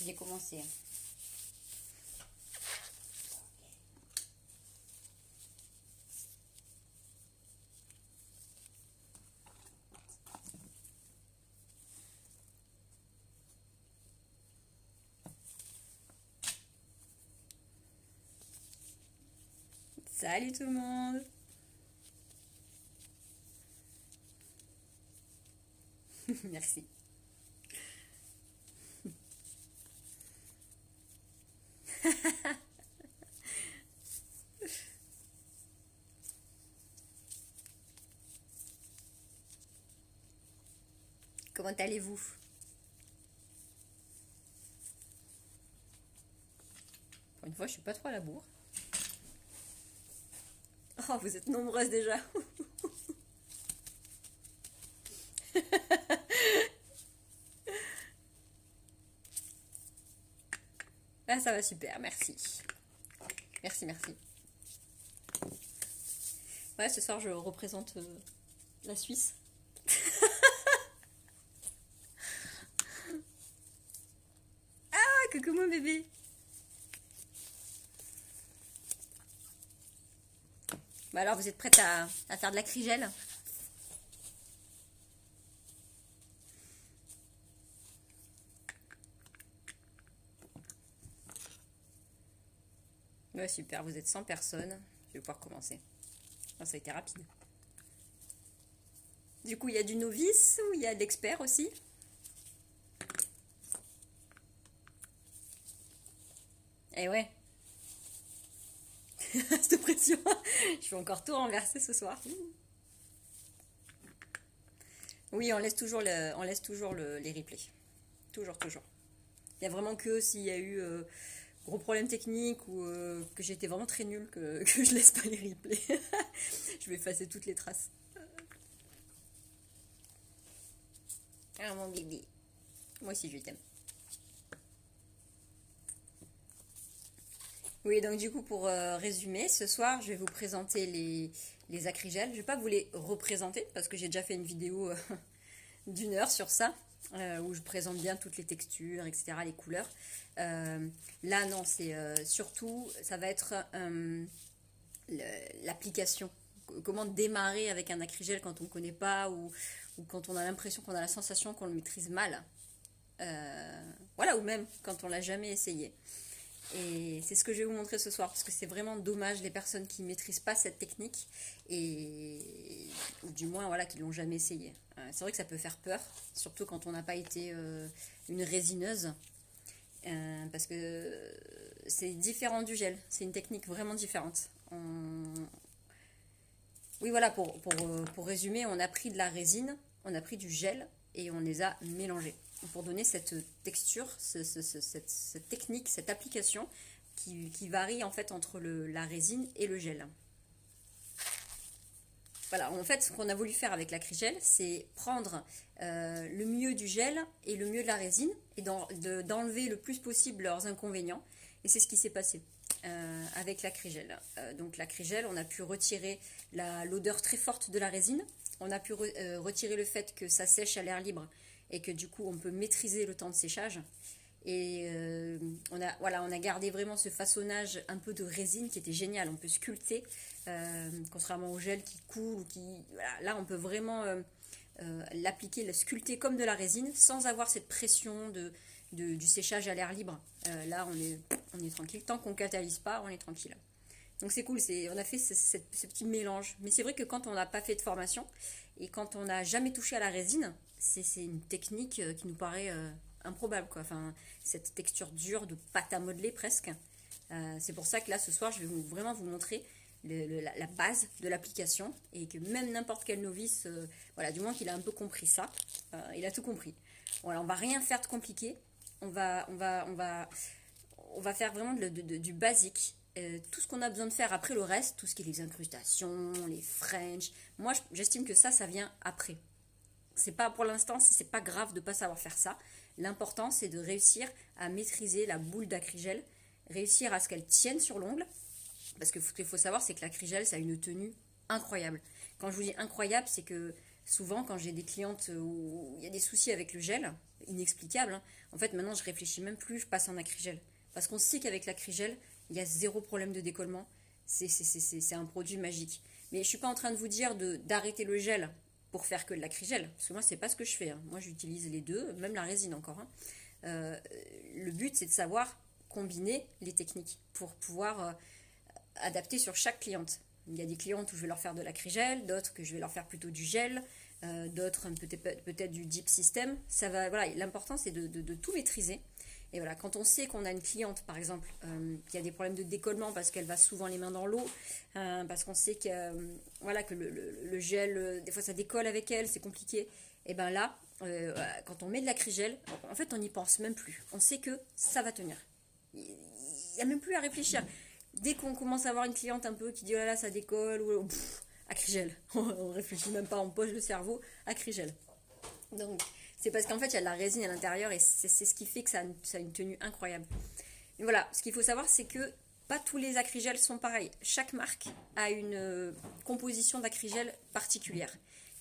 J'ai commencé. Salut tout le monde. Merci. Comment allez-vous? Pour une fois, je suis pas trop à la bourre. Oh, vous êtes nombreuses déjà. Ah, ça va super, merci. Merci, merci. Ouais, ce soir, je représente la Suisse. Ah, coucou mon bébé. Bah alors, vous êtes prête à faire de la crigelle? Ouais, super, vous êtes 100 personnes. Je vais pouvoir commencer. Oh, ça a été rapide. Du coup, il y a du novice ou il y a de l'expert aussi? Eh ouais, cette pression. Je vais encore tout renverser ce soir. Oui, les replays. Toujours, toujours. Il y a vraiment que s'il y a eu gros problème technique ou que j'étais vraiment très nulle que je laisse pas les replays. Je vais effacer toutes les traces. Ah mon bébé. Moi aussi je t'aime. Oui, donc du coup pour résumer, ce soir je vais vous présenter les acrygels. Je vais pas vous les représenter parce que j'ai déjà fait une vidéo d'1 heure sur ça. Où je présente bien toutes les textures, etc., les couleurs. Là, non, c'est surtout, ça va être l'application. Comment démarrer avec un acrygel quand on ne connaît pas ou quand on a l'impression qu'on a la sensation qu'on le maîtrise mal. Voilà, ou même quand on l'a jamais essayé. Et c'est ce que je vais vous montrer ce soir, parce que c'est vraiment dommage les personnes qui ne maîtrisent pas cette technique, et ou du moins voilà, qui l'ont jamais essayé. C'est vrai que ça peut faire peur, surtout quand on n'a pas été une résineuse, parce que c'est différent du gel, c'est une technique vraiment différente. Oui voilà, pour résumer, on a pris de la résine, on a pris du gel, et on les a mélangés pour donner cette texture, cette technique, cette application qui varie en fait entre la résine et le gel. Voilà, en fait, ce qu'on a voulu faire avec l'acrygel, c'est prendre le mieux du gel et le mieux de la résine et d'enlever le plus possible leurs inconvénients. Et c'est ce qui s'est passé avec l'acrygel. Donc l'acrygel, on a pu retirer l'odeur très forte de la résine. On a pu retirer le fait que ça sèche à l'air libre et que du coup, on peut maîtriser le temps de séchage. Et on a gardé vraiment ce façonnage un peu de résine qui était génial. On peut sculpter, contrairement au gel qui coule. Voilà, là, on peut vraiment l'appliquer, le sculpter comme de la résine sans avoir cette pression du séchage à l'air libre. Là, on est tranquille. Tant qu'on ne catalyse pas, on est tranquille. Donc c'est cool, on a fait ce petit mélange. Mais c'est vrai que quand on n'a pas fait de formation et quand on n'a jamais touché à la résine, c'est une technique qui nous paraît improbable, quoi. Enfin, cette texture dure de pâte à modeler presque. C'est pour ça que là, ce soir, je vais vraiment vous montrer la base de l'application et que même n'importe quel novice, voilà, du moins qu'il a un peu compris ça, il a tout compris. Voilà, on va rien faire de compliqué. On va faire vraiment du basique. Tout ce qu'on a besoin de faire après le reste, tout ce qui est les incrustations, les French, moi j'estime que ça vient après. C'est pas pour l'instant, si c'est pas grave de pas savoir faire ça. L'important c'est de réussir à maîtriser la boule d'acrygel, réussir à ce qu'elle tienne sur l'ongle, parce que ce qu'il faut savoir c'est que l'acrygel ça a une tenue incroyable. Quand je vous dis incroyable, c'est que souvent quand j'ai des clientes où il y a des soucis avec le gel, inexplicables, hein, en fait maintenant je réfléchis même plus, je passe en acrygel. Parce qu'on sait qu'avec l'acrygel, il y a zéro problème de décollement. C'est un produit magique. Mais je ne suis pas en train de vous dire d'arrêter le gel pour faire que de l'acrygel. Parce que moi, c'est pas ce que je fais. Hein. Moi, j'utilise les deux, même la résine encore. Hein. Le but, c'est de savoir combiner les techniques pour pouvoir adapter sur chaque cliente. Il y a des clientes où je vais leur faire de l'acrygel, d'autres que je vais leur faire plutôt du gel, d'autres peut-être du deep system. Ça va, voilà, l'important, c'est de tout maîtriser. Et voilà, quand on sait qu'on a une cliente, par exemple, qui a des problèmes de décollement parce qu'elle va souvent les mains dans l'eau, parce qu'on sait que, voilà, que le gel, des fois ça décolle avec elle, c'est compliqué, et bien là, quand on met de l'acrygel, en fait on n'y pense même plus. On sait que ça va tenir. Il n'y a même plus à réfléchir. Dès qu'on commence à avoir une cliente un peu qui dit oh là là ça décolle, ou acrygel, on réfléchit même pas, on pose le cerveau, acrygel. Donc c'est parce qu'en fait il y a de la résine à l'intérieur et c'est ce qui fait que ça a une tenue incroyable. Et voilà, ce qu'il faut savoir c'est que pas tous les acrygels sont pareils. Chaque marque a une composition d'acrygel particulière.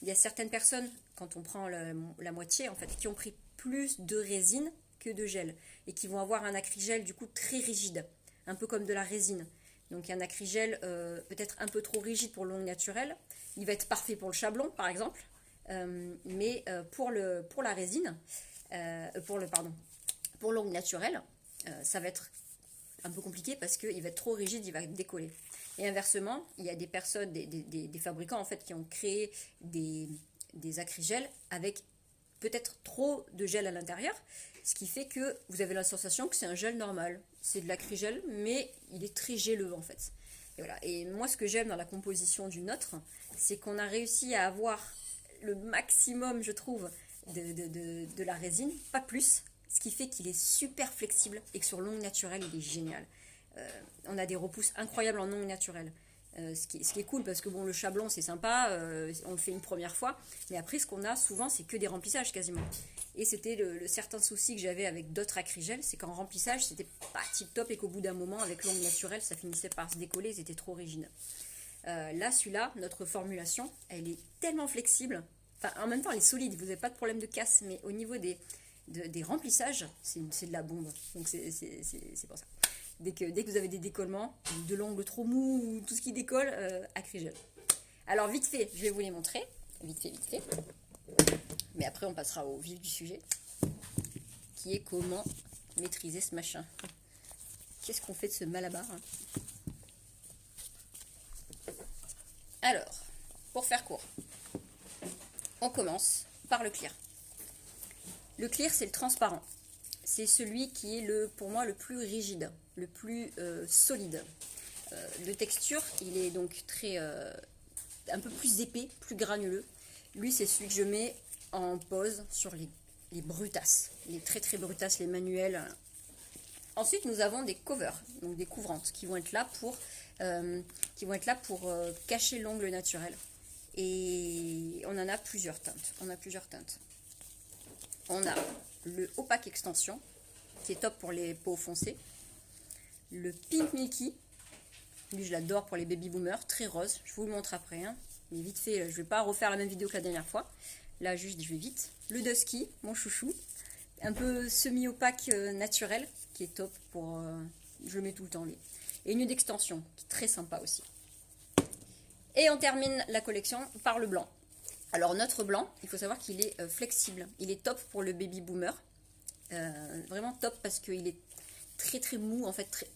Il y a certaines personnes, quand on prend la moitié en fait, qui ont pris plus de résine que de gel et qui vont avoir un acrygel du coup très rigide, un peu comme de la résine. Donc il y a un acrygel peut-être un peu trop rigide pour l'ongle naturelle. Il va être parfait pour le chablon par exemple. Mais pour la résine, pour l'ongle naturel, ça va être un peu compliqué parce qu'il va être trop rigide, il va décoller. Et inversement, il y a des personnes, des fabricants en fait, qui ont créé des acrygels avec peut-être trop de gel à l'intérieur, ce qui fait que vous avez la sensation que c'est un gel normal. C'est de l'acrygel, mais il est très géleux en fait. Et voilà. Et moi, ce que j'aime dans la composition du nôtre, c'est qu'on a réussi à avoir le maximum, je trouve, de la résine, pas plus, ce qui fait qu'il est super flexible et que sur l'ongle naturelle, il est génial. On a des repousses incroyables en ongle naturel. Ce qui est cool parce que bon, le chablon c'est sympa, on le fait une première fois, mais après ce qu'on a souvent c'est que des remplissages quasiment. Et c'était le certain souci que j'avais avec d'autres acrygels, c'est qu'en remplissage c'était pas tip top et qu'au bout d'un moment avec l'ongle naturel ça finissait par se décoller, c'était trop rigide. Là celui-là, notre formulation, elle est tellement flexible, enfin en même temps elle est solide, vous n'avez pas de problème de casse, mais au niveau des remplissages, c'est de la bombe, donc c'est pour ça. Dès que vous avez des décollements, de l'ongle trop mou, ou tout ce qui décolle, acrygel. Alors vite fait, je vais vous les montrer. Vite fait. Mais après on passera au vif du sujet, qui est comment maîtriser ce machin. Qu'est-ce qu'on fait de ce malabar hein? Alors, pour faire court, on commence par le clear. Le clear, c'est le transparent. C'est celui qui est pour moi le plus rigide, le plus solide. De texture, il est donc un peu plus épais, plus granuleux. Lui, c'est celui que je mets en pose sur les brutasses, les très très brutasses, les manuels. Ensuite, nous avons des covers, donc des couvrantes, qui vont être là pour cacher l'ongle naturel. Et on en a plusieurs teintes. On a le opaque extension, qui est top pour les peaux foncées. Le pink milky, lui je l'adore pour les baby boomers, très rose. Je vous le montre après, hein. Mais vite fait, je ne vais pas refaire la même vidéo que la dernière fois. Là, juste, je vais vite. Le dusky, mon chouchou, un peu semi-opaque naturel, qui est top pour... je le mets tout le temps, lui. Et une nude extension, qui est très sympa aussi. Et on termine la collection par le blanc. Alors notre blanc, il faut savoir qu'il est flexible. Il est top pour le baby boomer. Vraiment top parce qu'il est très très mou. En fait,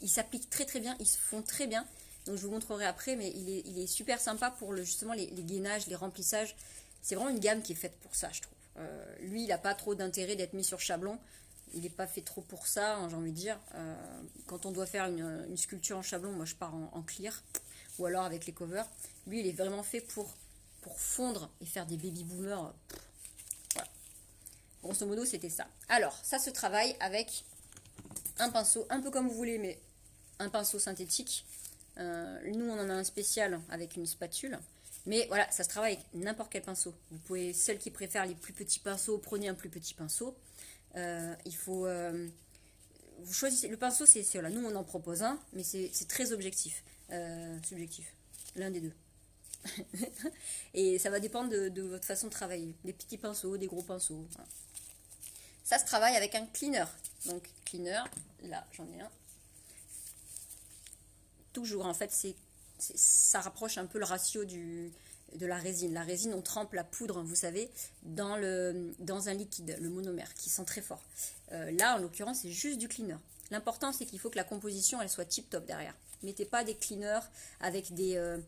il s'applique très très bien. Ils se font très bien. Donc je vous montrerai après. Mais il est super sympa pour justement les gainages, les remplissages. C'est vraiment une gamme qui est faite pour ça, je trouve. Lui, il n'a pas trop d'intérêt d'être mis sur chablon. Il n'est pas fait trop pour ça, hein, j'ai envie de dire. Quand on doit faire une sculpture en chablon, moi je pars en clear. Ou alors avec les covers. Lui, il est vraiment fait pour fondre et faire des baby boomers. Voilà. Grosso modo, c'était ça. Alors, ça se travaille avec un pinceau, un peu comme vous voulez, mais un pinceau synthétique. Nous, on en a un spécial avec une spatule. Mais voilà, ça se travaille avec n'importe quel pinceau. Vous pouvez, celles qui préfèrent les plus petits pinceaux, prenez un plus petit pinceau. Il faut... vous choisissez. Le pinceau, c'est voilà, nous, on en propose un, mais c'est très objectif. Subjectif. L'un des deux. Et ça va dépendre de votre façon de travailler. Des petits pinceaux, des gros pinceaux. Voilà. Ça se travaille avec un cleaner. Donc cleaner, là j'en ai un. Toujours en fait, ça rapproche un peu le ratio de la résine. La résine, on trempe la poudre, vous savez, dans un liquide, le monomère, qui sent très fort. Là, en l'occurrence, c'est juste du cleaner. L'important, c'est qu'il faut que la composition, elle soit tip-top derrière. Mettez pas des cleaners avec des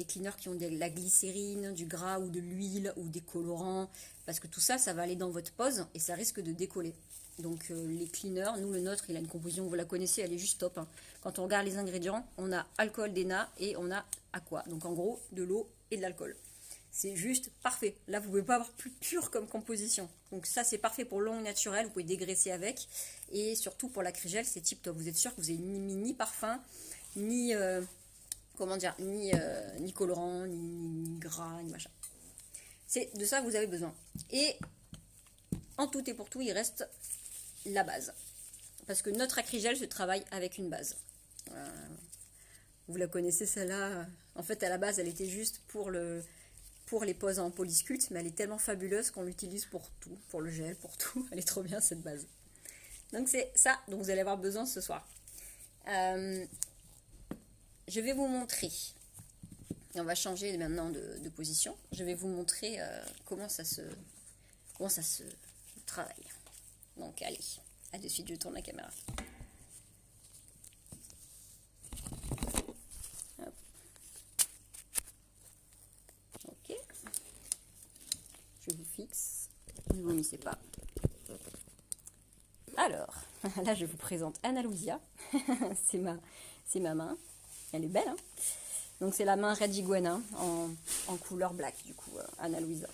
cleaners qui ont de la glycérine, du gras ou de l'huile ou des colorants, parce que tout ça, ça va aller dans votre pose et ça risque de décoller. Donc les cleaners, nous le nôtre, il a une composition, vous la connaissez, elle est juste top. Hein. Quand on regarde les ingrédients, on a alcool d'ENA et on a aqua. Donc en gros, de l'eau et de l'alcool. C'est juste parfait. Là, vous ne pouvez pas avoir plus pur comme composition. Donc ça, c'est parfait pour l'ongle naturelle. Vous pouvez dégraisser avec. Et surtout pour l'acrygel, c'est tip top. Vous êtes sûr que vous n'avez ni parfum, ni comment dire, ni colorant, ni gras, ni machin. C'est de ça que vous avez besoin. Et en tout et pour tout, il reste la base. Parce que notre acrygel se travaille avec une base. Vous la connaissez celle-là. En fait, à la base, elle était juste pour les poses en polysculpte, mais elle est tellement fabuleuse qu'on l'utilise pour tout, pour le gel, pour tout. Elle est trop bien cette base. Donc c'est ça dont vous allez avoir besoin ce soir. Je vais vous montrer. On va changer maintenant de position. Je vais vous montrer comment ça se travaille. Donc allez, à de suite, je tourne la caméra. Hop. Ok. Je vous fixe. Ne vous vomissez pas. Alors, là je vous présente Ana Luisa. c'est ma main. Elle est belle, hein. Donc c'est la main Red Iguana en couleur black, du coup, Ana Luisa.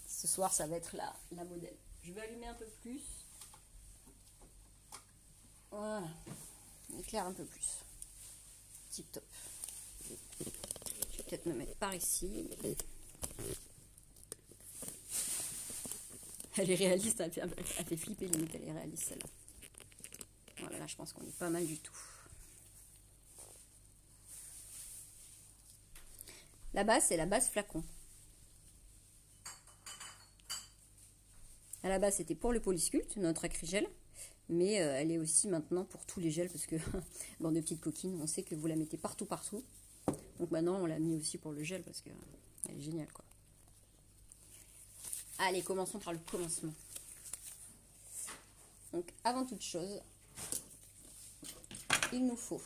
Ce soir, ça va être la modèle. Je vais allumer un peu plus. Voilà. On éclaire un peu plus. Tip top. Je vais peut-être me mettre par ici. Elle est réaliste, elle fait flipper limite, elle est réaliste celle-là. Voilà, là je pense qu'on est pas mal du tout. La base, c'est la base flacon. À la base, c'était pour le polysculpte, notre acrygel, mais elle est aussi maintenant pour tous les gels, parce que, bande de petites coquines, on sait que vous la mettez partout. Donc maintenant, on l'a mis aussi pour le gel, parce qu'elle est géniale, quoi. Allez, commençons par le commencement. Donc, avant toute chose, il nous faut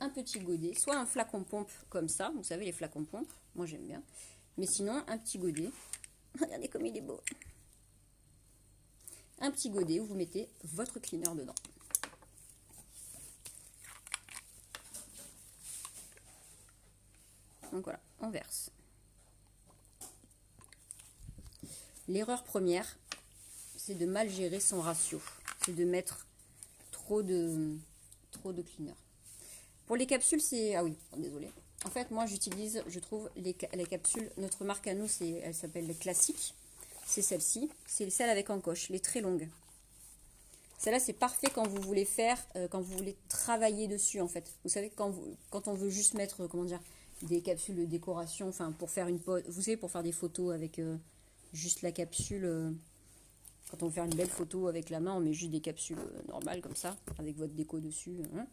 un petit godet, soit un flacon pompe comme ça, vous savez les flacons pompe, moi j'aime bien, mais sinon un petit godet, regardez comme il est beau, un petit godet où vous mettez votre cleaner dedans. Donc voilà, on verse. L'erreur première, c'est de mal gérer son ratio, c'est de mettre trop de cleaner. Pour les capsules, c'est... Ah oui, désolé. En fait, moi, j'utilise, je trouve, les capsules... Notre marque à nous, elle s'appelle les classiques. C'est celle-ci. C'est celle avec encoche, les très longues. Celle-là, c'est parfait quand vous voulez faire... quand vous voulez travailler dessus, en fait. Vous savez, quand on veut juste mettre, comment dire, des capsules de décoration, enfin, pour faire une pose... Vous savez, pour faire des photos avec juste la capsule... quand on veut faire une belle photo avec la main, on met juste des capsules normales, comme ça, avec votre déco dessus, hein.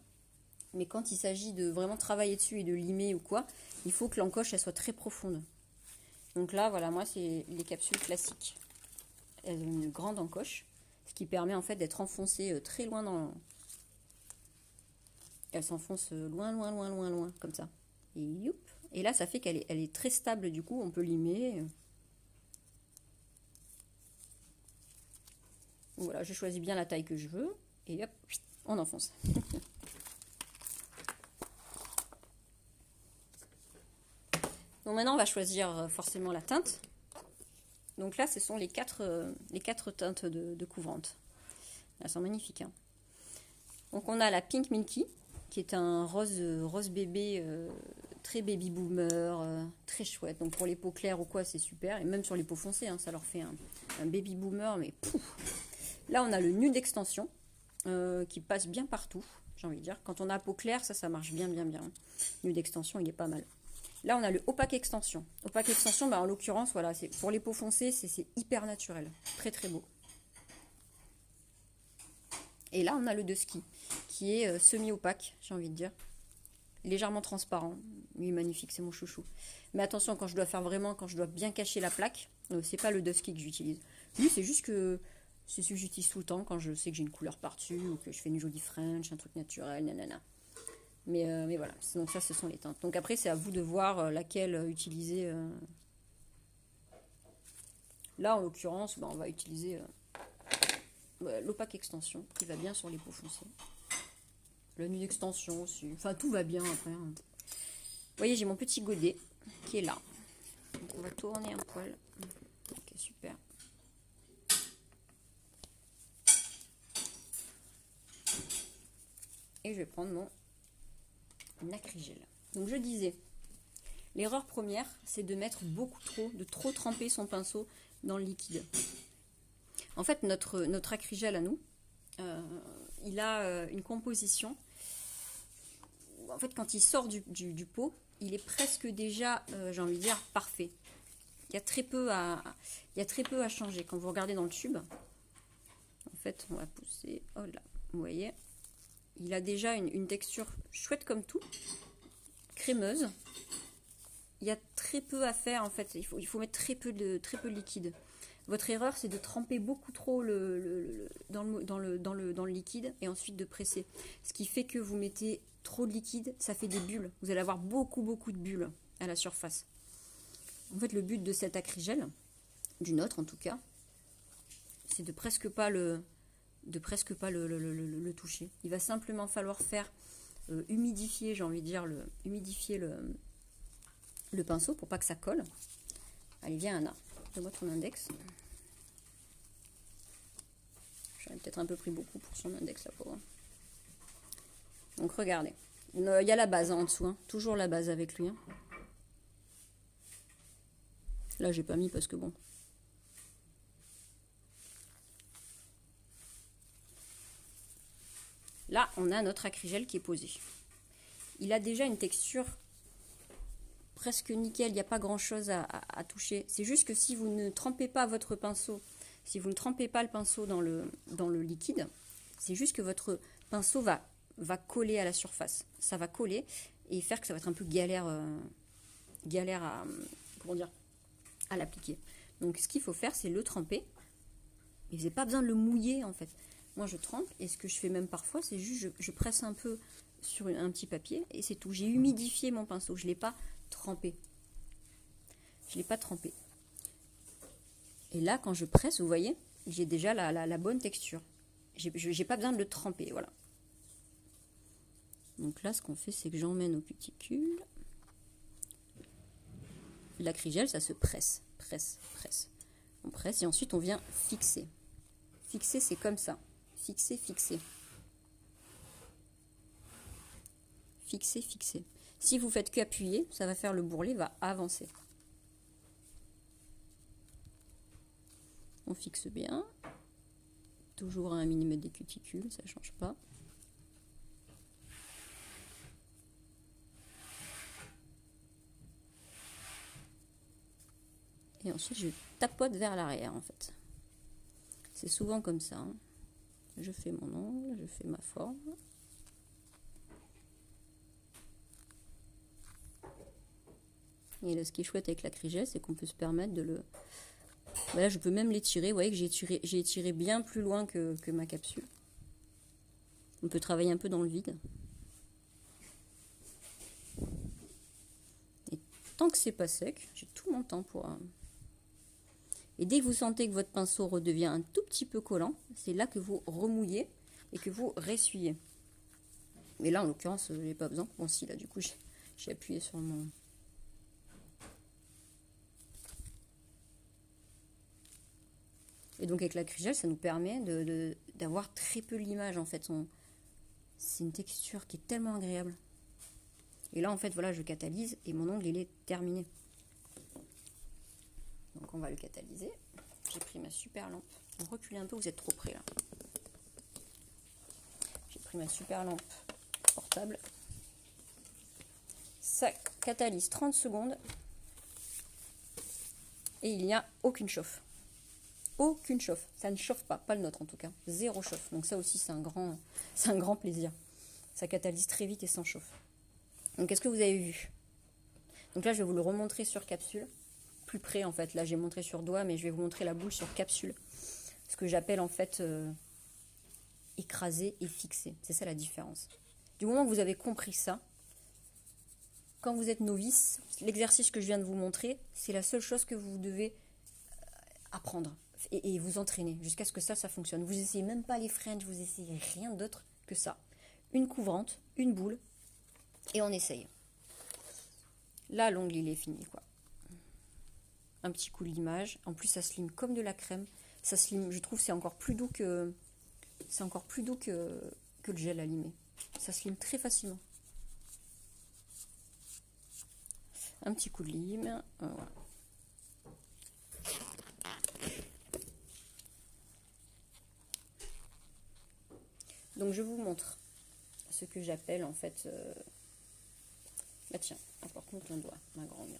Mais quand il s'agit de vraiment travailler dessus et de limer ou quoi, il faut que l'encoche elle soit très profonde. Donc là, voilà, moi c'est les capsules classiques. Elles ont une grande encoche, ce qui permet en fait d'être enfoncée très loin dans... Elle s'enfonce loin, comme ça. Et youp. Et là, ça fait qu'elle est très stable, du coup, on peut limer. Voilà, je choisis bien la taille que je veux. Et hop, on enfonce. Donc maintenant, on va choisir forcément la teinte. Donc là, ce sont les quatre teintes de couvrante. Elles sont magnifiques, hein. Donc on a la Pink Milky, qui est un rose bébé, très baby boomer, très chouette. Donc pour les peaux claires ou quoi, c'est super. Et même sur les peaux foncées, hein, ça leur fait un baby boomer, mais pouf. Là, on a le nude extension, qui passe bien partout, j'ai envie de dire. Quand on a peau claire, ça marche bien. Nude extension, il est pas mal. Là, on a le opaque extension. Opaque extension, bah, en l'occurrence, voilà, c'est pour les peaux foncées, c'est hyper naturel. Très, très beau. Et là, on a le Dusky, qui est semi-opaque, j'ai envie de dire. Légèrement transparent. Lui, magnifique, c'est mon chouchou. Mais attention, quand je dois faire vraiment, quand je dois bien cacher la plaque, c'est pas le Dusky que j'utilise. Lui, c'est juste que c'est celui que j'utilise tout le temps quand je sais que j'ai une couleur par-dessus ou que je fais une jolie French, un truc naturel, nanana. Mais voilà, donc ça, ce sont les teintes. Donc après, c'est à vous de voir laquelle utiliser. Là, en l'occurrence, on va utiliser l'opaque extension, qui va bien sur les peaux foncées. La nuit d'extension aussi. Enfin, tout va bien après. Hein. Vous voyez, j'ai mon petit godet qui est là. Donc, on va tourner un poil. Ok, super. Et je vais prendre mon acrygel. Donc, je disais, l'erreur première, c'est de mettre de trop tremper son pinceau dans le liquide. En fait, notre acrygel à nous, il a une composition. En fait, quand il sort du pot, il est presque déjà, j'ai envie de dire, parfait. Il y a très peu à changer. Quand vous regardez dans le tube, en fait, on va pousser. Oh là, vous voyez, il a déjà une texture chouette comme tout, crémeuse. Il y a très peu à faire en fait. Il faut mettre très peu de liquide. Votre erreur, c'est de tremper beaucoup trop dans le liquide et ensuite de presser. Ce qui fait que vous mettez trop de liquide, ça fait des bulles. Vous allez avoir beaucoup de bulles à la surface. En fait, le but de cet acrygel, du nôtre en tout cas, c'est de presque pas le toucher. Il va simplement falloir faire humidifier, j'ai envie de dire, humidifier le pinceau pour pas que ça colle. Allez, viens Anna, donne-moi ton index. J'aurais peut-être un peu pris beaucoup pour son index, la pauvre. Donc regardez, il y a la base en dessous, hein. Toujours la base avec lui. Hein. Là, j'ai pas mis parce que bon. Là, on a notre acrygel qui est posé. Il a déjà une texture presque nickel, il n'y a pas grand chose à toucher. C'est juste que si vous ne trempez pas votre pinceau, si vous ne trempez pas le pinceau dans le liquide, c'est juste que votre pinceau va coller à la surface. Ça va coller et faire que ça va être un peu galère à, comment dire, à l'appliquer. Donc ce qu'il faut faire, c'est le tremper. Et vous n'avez pas besoin de le mouiller en fait. Moi je trempe et ce que je fais même parfois, c'est juste je presse un peu sur un petit papier et c'est tout. J'ai humidifié mon pinceau, je ne l'ai pas trempé. Je ne l'ai pas trempé. Et là, quand je presse, vous voyez, j'ai déjà la bonne texture. Je n'ai pas besoin de le tremper, voilà. Donc là, ce qu'on fait, c'est que j'emmène au cuticule. L'acrygel, ça se presse, presse. On presse et ensuite on vient fixer. Fixer, c'est comme ça. Fixer. Fixer. Si vous faites qu'appuyer, ça va faire le bourrelet va avancer. On fixe bien. Toujours à 1 mm des cuticules, ça ne change pas. Et ensuite, je tapote vers l'arrière, en fait. C'est souvent comme ça. Hein. Je fais mon angle, je fais ma forme. Et là, ce qui est chouette avec l'acrygel, c'est qu'on peut se permettre de le... Voilà, je peux même l'étirer. Vous voyez que j'ai étiré bien plus loin que ma capsule. On peut travailler un peu dans le vide. Et tant que c'est pas sec, j'ai tout mon temps pour... Et dès que vous sentez que votre pinceau redevient un tout petit peu collant, c'est là que vous remouillez et que vous ressuyez. Mais là, en l'occurrence, j'ai pas besoin. Bon, si, là, du coup, j'ai appuyé sur mon... Et donc, avec l'acrygel, ça nous permet d'avoir très peu l'image, en fait. C'est une texture qui est tellement agréable. Et là, en fait, voilà, je catalyse et mon ongle, il est terminé. Donc on va le catalyser. J'ai pris ma super lampe. Reculez un peu, vous êtes trop près là. J'ai pris ma super lampe portable. Ça catalyse 30 secondes. Et il n'y a aucune chauffe. Aucune chauffe. Ça ne chauffe pas. Pas le nôtre en tout cas. Zéro chauffe. Donc ça aussi c'est un grand plaisir. Ça catalyse très vite et sans chauffe. Donc qu'est-ce que vous avez vu? Donc là je vais vous le remontrer sur capsule. Plus près en fait. Là j'ai montré sur doigt mais je vais vous montrer la boule sur capsule. Ce que j'appelle en fait écraser et fixer. C'est ça la différence. Du moment que vous avez compris ça, quand vous êtes novice, l'exercice que je viens de vous montrer, c'est la seule chose que vous devez apprendre et vous entraîner jusqu'à ce que ça fonctionne. Vous essayez même pas les French, vous essayez rien d'autre que ça. Une couvrante, une boule et on essaye. Là, l'ongle il est fini quoi. Un petit coup de limage. En plus, ça slime comme de la crème. Ça slime, je trouve, c'est encore plus doux que le gel à limer. Ça slime très facilement. Un petit coup de lime. Voilà. Donc je vous montre ce que j'appelle en fait. Bah tiens, apporte-moi ton doigt, ma grande.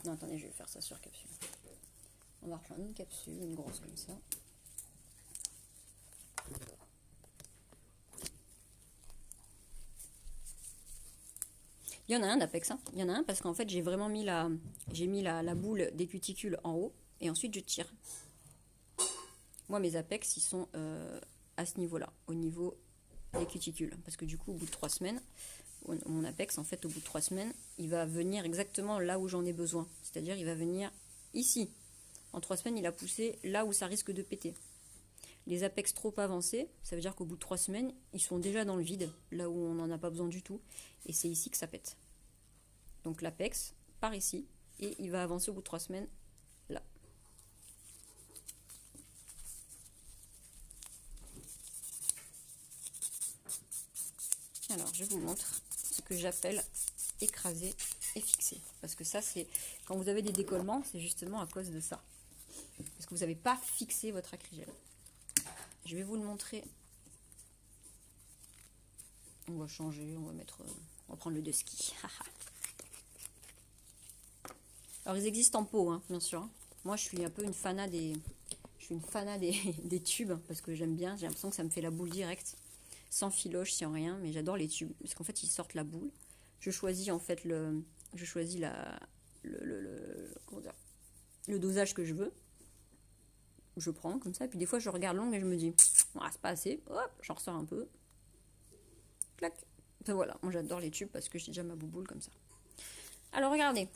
Non, attendez, je vais faire ça sur capsule. On va reprendre une capsule, une grosse comme ça. Il y en a un d'Apex, hein. Il y en a un parce qu'en fait j'ai vraiment mis la boule des cuticules en haut et ensuite je tire. Moi mes Apex ils sont à ce niveau-là, au niveau des cuticules. Parce que du coup au bout de 3 semaines, mon Apex en fait au bout de 3 semaines, il va venir exactement là où j'en ai besoin. C'est-à-dire il va venir ici. En 3 semaines il a poussé là où ça risque de péter. Les Apex trop avancés, ça veut dire qu'au bout de 3 semaines, ils sont déjà dans le vide, là où on n'en a pas besoin du tout. Et c'est ici que ça pète. Donc l'Apex part ici, et il va avancer au bout de 3 semaines, là. Alors, je vous montre ce que j'appelle écraser et fixer. Parce que ça, c'est quand vous avez des décollements, c'est justement à cause de ça. Parce que vous n'avez pas fixé votre acrygel. Je vais vous le montrer. On va changer, on va prendre le de ski. Alors ils existent en pot, hein, bien sûr. Moi je suis un peu une fanat des tubes parce que j'aime bien. J'ai l'impression que ça me fait la boule directe, sans filoche, sans rien. Mais j'adore les tubes parce qu'en fait ils sortent la boule. Je choisis en fait le dosage que je veux. Je prends comme ça, puis des fois je regarde l'ongle et je me dis ah, c'est pas assez, hop, j'en ressors un peu, clac. Enfin, voilà, moi j'adore les tubes parce que j'ai déjà ma bouboule comme ça. Alors regardez,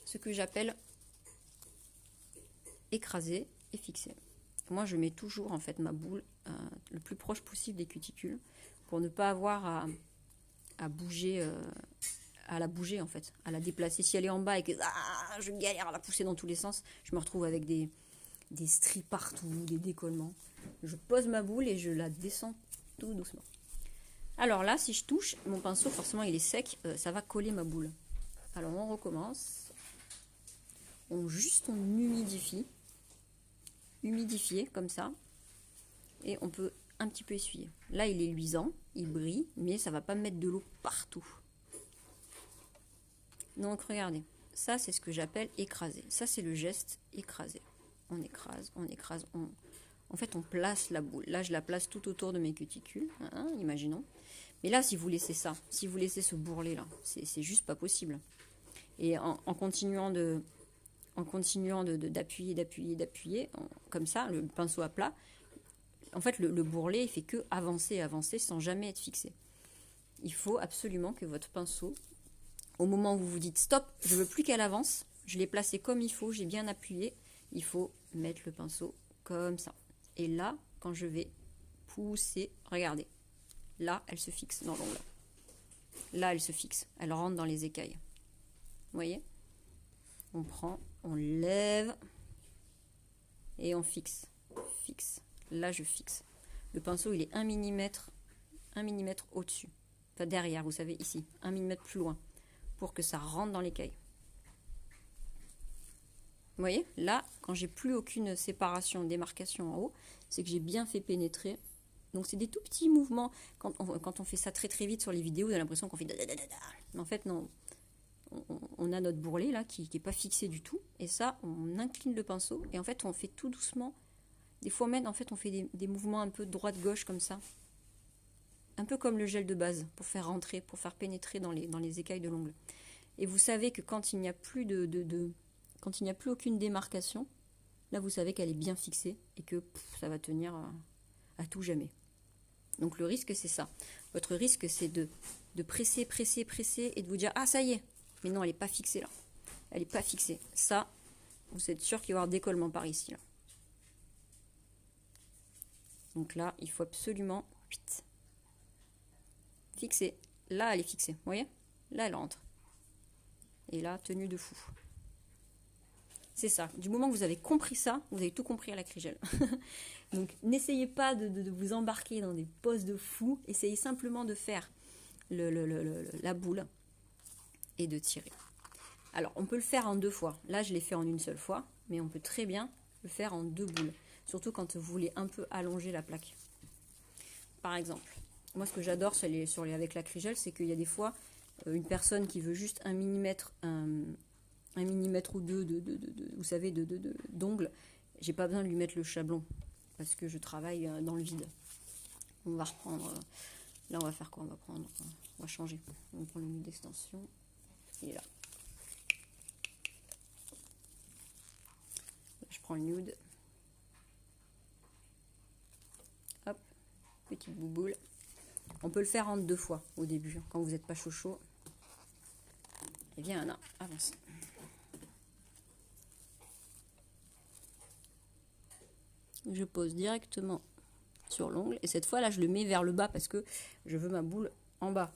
ce que j'appelle écraser et fixer. Moi je mets toujours en fait ma boule le plus proche possible des cuticules pour ne pas avoir à bouger, à la bouger en fait, à la déplacer. Si elle est en bas et que je galère à la pousser dans tous les sens, je me retrouve avec des stries partout, des décollements. Je pose ma boule et je la descends tout doucement. Alors là, si je touche, mon pinceau, forcément il est sec, ça va coller ma boule. Alors on recommence. On humidifie. Humidifier comme ça. Et on peut un petit peu essuyer. Là il est luisant, il brille, mais ça va pas mettre de l'eau partout. Donc regardez, ça c'est ce que j'appelle écraser. Ça c'est le geste écraser. On écrase, en fait on place la boule. Là je la place tout autour de mes cuticules, hein, imaginons. Mais là si vous laissez ça, si vous laissez ce bourrelet là, c'est juste pas possible. Et en continuant d'appuyer, comme ça, le pinceau à plat, en fait le bourrelet il fait que avancer sans jamais être fixé. Il faut absolument que votre pinceau, au moment où vous vous dites stop, je veux plus qu'elle avance, je l'ai placée comme il faut, j'ai bien appuyé, il faut mettre le pinceau comme ça. Et là, quand je vais pousser, regardez, là, elle se fixe dans l'ongle. Là, elle se fixe, elle rentre dans les écailles. Vous voyez? On prend, on lève et on fixe. Fixe. Là, je fixe. Le pinceau, il est 1 mm au-dessus. Enfin, derrière, vous savez, ici, 1 mm plus loin, pour que ça rentre dans l'écaille. Vous voyez, là, quand j'ai plus aucune séparation, démarcation en haut, c'est que j'ai bien fait pénétrer Donc c'est des tout petits mouvements. Quand on fait ça très très vite sur les vidéos, on a l'impression qu'on fait mais en fait non. On a notre bourrelet là qui n'est pas fixé du tout. Et ça, on incline le pinceau. Et en fait, on fait tout doucement. Des fois même, en fait, on fait des mouvements un peu droite-gauche comme ça. Un peu comme le gel de base, pour faire rentrer, pour faire pénétrer dans les écailles de l'ongle. Et vous savez que quand il n'y a plus quand il n'y a plus aucune démarcation, là vous savez qu'elle est bien fixée et que ça va tenir à tout jamais. Donc le risque c'est ça. Votre risque c'est de presser, presser, presser et de vous dire ah ça y est. Mais non, elle n'est pas fixée là. Elle n'est pas fixée. Ça, vous êtes sûr qu'il va y avoir décollement par ici. Là. Donc là, il faut absolument fixer. Là, elle est fixée. Vous voyez? Là, elle rentre. Et là, tenue de fou. C'est ça. Du moment que vous avez compris ça, vous avez tout compris à la crigelle. Donc, n'essayez pas de vous embarquer dans des poses de fou. Essayez simplement de faire la boule et de tirer. Alors, on peut le faire en 2 fois. Là, je l'ai fait en une seule fois, mais on peut très bien le faire en 2 boules. Surtout quand vous voulez un peu allonger la plaque. Par exemple, moi, ce que j'adore avec la crigelle, c'est qu'il y a des fois, une personne qui veut juste 1 millimètre, un millimètre ou 2 vous savez, d'ongle, j'ai pas besoin de lui mettre le chablon, parce que je travaille dans le vide. On va reprendre, là, on va faire quoi? On va changer. On va prendre le nude d'extension, et là. Je prends le nude. Hop, petite bouboule. On peut le faire en 2 fois au début, quand vous n'êtes pas chaud. Et bien, Anna, avance. Je pose directement sur l'ongle. Et cette fois, là, je le mets vers le bas parce que je veux ma boule en bas.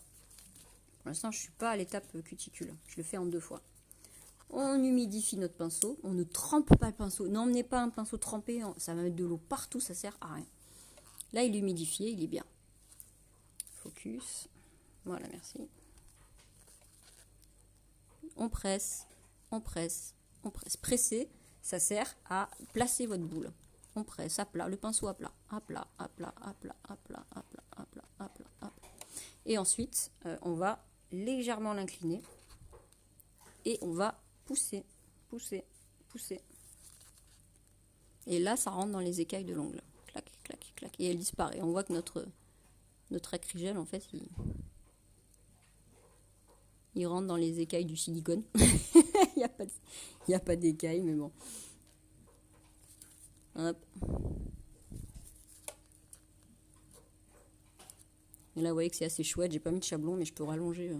Pour l'instant, je ne suis pas à l'étape cuticule. Je le fais en 2 fois. On humidifie notre pinceau. On ne trempe pas le pinceau. N'emmenez pas un pinceau trempé. Ça va mettre de l'eau partout. Ça sert à rien. Là, il est humidifié. Il est bien. Focus. Voilà, merci. On presse. On presse. On presse. Presser, ça sert à placer votre boule. On presse à plat. Le pinceau à plat. À plat, à plat, à plat, à plat, à plat, à plat, à plat, à plat. Et ensuite, on va légèrement l'incliner. Et on va pousser, pousser, pousser. Et là, ça rentre dans les écailles de l'ongle. Clac, clac, clac. Et elle disparaît. On voit que notre acrygel, en fait, il rentre dans les écailles du silicone. Il n'y a pas d'écailles, mais bon. Hop. Et là, vous voyez que c'est assez chouette. J'ai pas mis de chablon, mais je peux rallonger.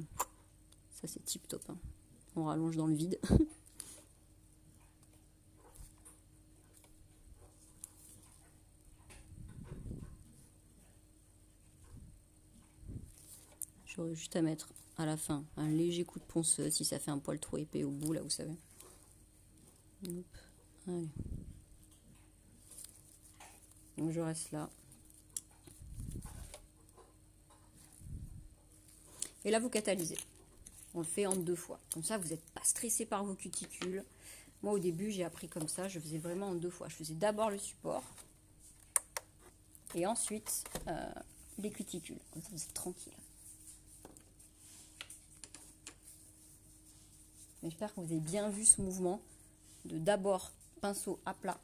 Ça, c'est tip top. Hein. On rallonge dans le vide. J'aurais juste à mettre à la fin un léger coup de ponceuse si ça fait un poil trop épais au bout, là, vous savez. Hop. Allez. Donc je reste là. Et là, vous catalysez. On le fait en 2 fois. Comme ça, vous n'êtes pas stressé par vos cuticules. Moi, au début, j'ai appris comme ça. Je faisais vraiment en 2 fois. Je faisais d'abord le support. Et ensuite, les cuticules. Comme ça, vous êtes tranquille. J'espère que vous avez bien vu ce mouvement de d'abord pinceau à plat.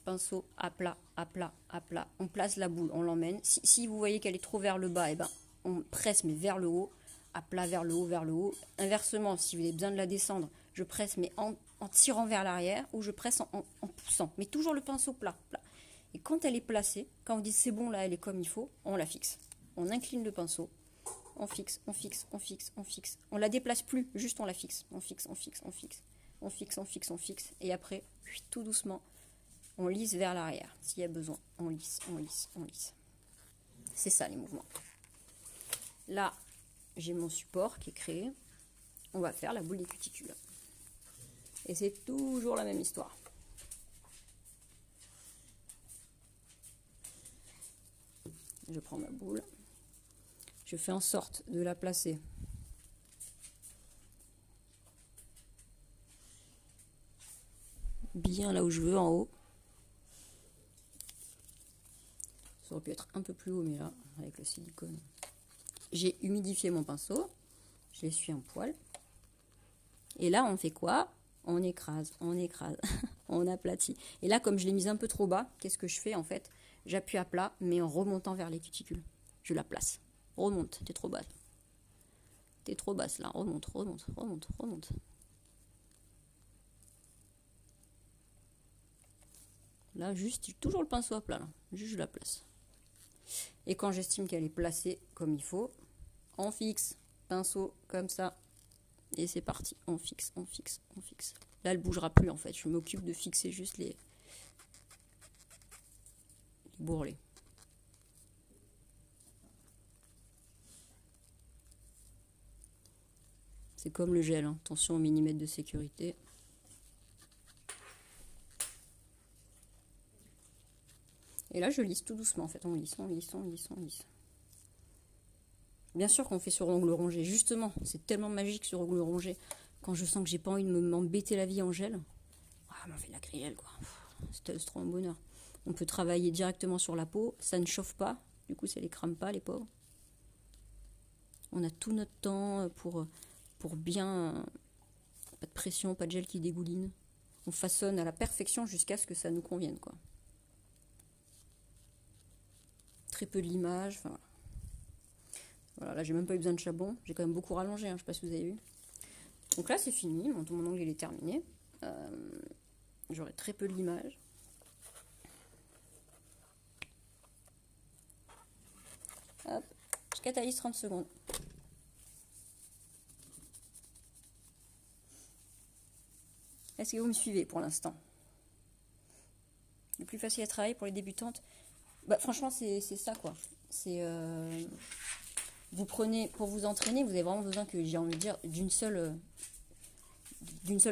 Pinceau à plat, à plat, à plat. On place la boule, on l'emmène. Si vous voyez qu'elle est trop vers le bas, eh ben, on presse mais vers le haut. À plat vers le haut, vers le haut. Inversement, si vous avez besoin de la descendre, je presse mais en tirant vers l'arrière ou je presse en poussant. Mais toujours le pinceau plat, plat. Et quand elle est placée, quand on dit c'est bon là, elle est comme il faut, on la fixe. On incline le pinceau. On fixe, on fixe, on fixe, on fixe. On la déplace plus, juste on la fixe. On fixe, on fixe, on fixe. On fixe, on fixe, on fixe. Et après, tout doucement, on lisse vers l'arrière. S'il y a besoin, on lisse, on lisse, on lisse. C'est ça les mouvements. Là, j'ai mon support qui est créé. On va faire la boule des cuticules. Et c'est toujours la même histoire. Je prends ma boule. Je fais en sorte de la placer bien là où je veux, en haut. Ça aurait pu être un peu plus haut, mais là, avec le silicone. J'ai humidifié mon pinceau. Je l'essuie un poil. Et là, on fait quoi? On écrase, on aplatit. Et là, comme je l'ai mise un peu trop bas, qu'est-ce que je fais en fait? J'appuie à plat, mais en remontant vers les cuticules. Je la place. Remonte, t'es trop basse. T'es trop basse là, remonte, remonte, remonte, remonte. Là, juste, toujours le pinceau à plat, là. Juste, je la place. Et quand j'estime qu'elle est placée comme il faut, on fixe. Pinceau, comme ça. Et c'est parti. On fixe, on fixe, on fixe. Là, elle ne bougera plus, en fait. Je m'occupe de fixer juste les bourrelets. C'est comme le gel, hein. Attention au millimètre de sécurité. Et là, je lisse tout doucement, en fait. On lisse, on lisse, on lisse, on lisse. Bien sûr qu'on fait sur ongle rongé. Justement, c'est tellement magique sur ongle rongé. Quand je sens que j'ai pas envie de m'embêter la vie en gel. Ah, on fait de la grillelle, quoi. C'est trop un bonheur. On peut travailler directement sur la peau. Ça ne chauffe pas. Du coup, ça les crame pas, les pauvres. On a tout notre temps pour bien... Pas de pression, pas de gel qui dégouline. On façonne à la perfection jusqu'à ce que ça nous convienne, quoi. Très peu de limage. Enfin, voilà, là, j'ai même pas eu besoin de charbon. J'ai quand même beaucoup rallongé, hein, je sais pas si vous avez vu. Donc là, c'est fini. Mon ongle, il est terminé. J'aurai très peu de limage. Hop, je catalyse 30 secondes. Est-ce que vous me suivez pour l'instant? Le plus facile à travailler pour les débutantes, bah, franchement, c'est ça, quoi. C'est... vous prenez, pour vous entraîner, vous avez vraiment besoin que, j'ai envie de dire, d'une seule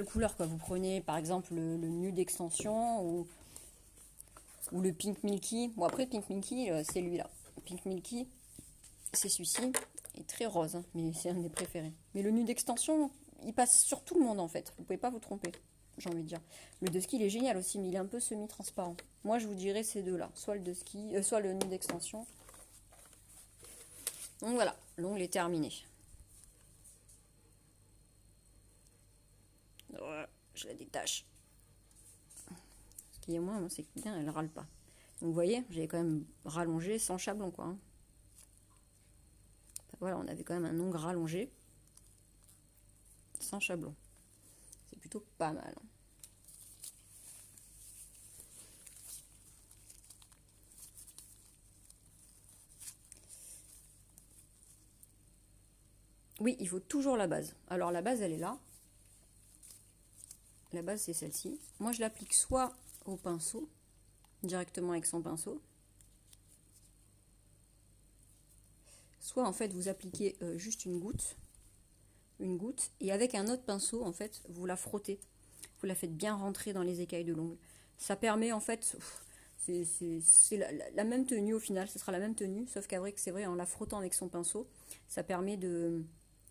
couleur, quoi. Vous prenez, par exemple, le nude d'extension ou le Pink Milky. Bon, après, Pink Milky, c'est lui-là. Pink Milky, c'est celui-ci. Il est très rose, hein, mais c'est un des préférés. Mais le nude d'extension, il passe sur tout le monde, en fait. Vous pouvez pas vous tromper, j'ai envie de dire. Le Dusky, il est génial aussi, mais il est un peu semi-transparent. Moi, je vous dirais ces deux-là. Soit le Dusky, soit le nude d'extension. Donc voilà, l'ongle est terminé. Voilà, je la détache. Ce qui est moins, c'est que bien, elle râle pas. Donc vous voyez, j'ai quand même rallongé sans chablon, quoi. Hein. Enfin, voilà, on avait quand même un ongle rallongé sans chablon. C'est plutôt pas mal. Oui, il faut toujours la base. Alors la base, elle est là. La base, c'est celle-ci. Moi, je l'applique soit au pinceau, directement avec son pinceau, soit en fait, vous appliquez juste une goutte, et avec un autre pinceau, en fait, vous la frottez. Vous la faites bien rentrer dans les écailles de l'ongle. Ça permet, en fait, c'est la même tenue au final, ce sera la même tenue, sauf qu'avec, c'est vrai, en la frottant avec son pinceau, ça permet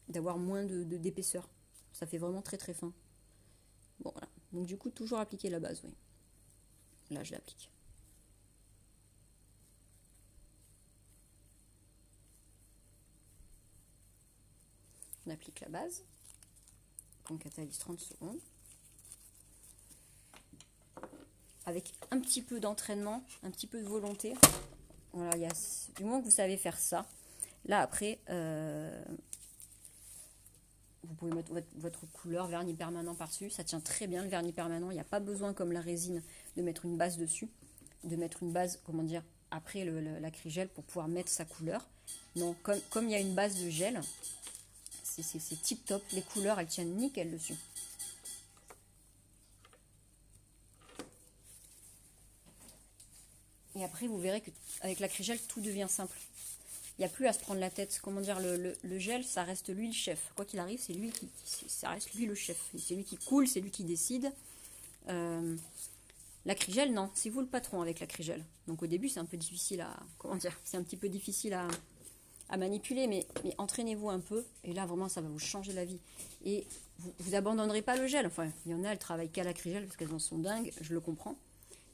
d'avoir moins d'épaisseur. Ça fait vraiment très très fin. Bon, voilà. Donc du coup, toujours appliquer la base, oui. Là, je l'applique. On applique la base. On catalyse 30 secondes. Avec un petit peu d'entraînement, un petit peu de volonté. Voilà, du moment que vous savez faire ça, là après, vous pouvez mettre votre couleur vernis permanent par-dessus. Ça tient très bien le vernis permanent. Il n'y a pas besoin, comme la résine, de mettre une base dessus. De mettre une base, comment dire, après l'acrygel pour pouvoir mettre sa couleur. Non, comme il y a une base de gel, c'est tip top. Les couleurs, elles tiennent nickel dessus. Et après, vous verrez qu'avec l'acrygel, tout devient simple. Il n'y a plus à se prendre la tête. Comment dire, le gel, ça reste lui le chef. Quoi qu'il arrive, c'est lui ça reste lui le chef. C'est lui qui coule, c'est lui qui décide. L'acrygel, non, c'est vous le patron avec l'acrygel. Donc au début, c'est un peu difficile à... Comment dire, c'est un petit peu difficile à manipuler, mais entraînez-vous un peu. Et là, vraiment, ça va vous changer la vie. Et vous abandonnerez pas le gel. Enfin, il y en a, elles travaillent qu'à l'acrygel parce qu'elles en sont dingues, je le comprends.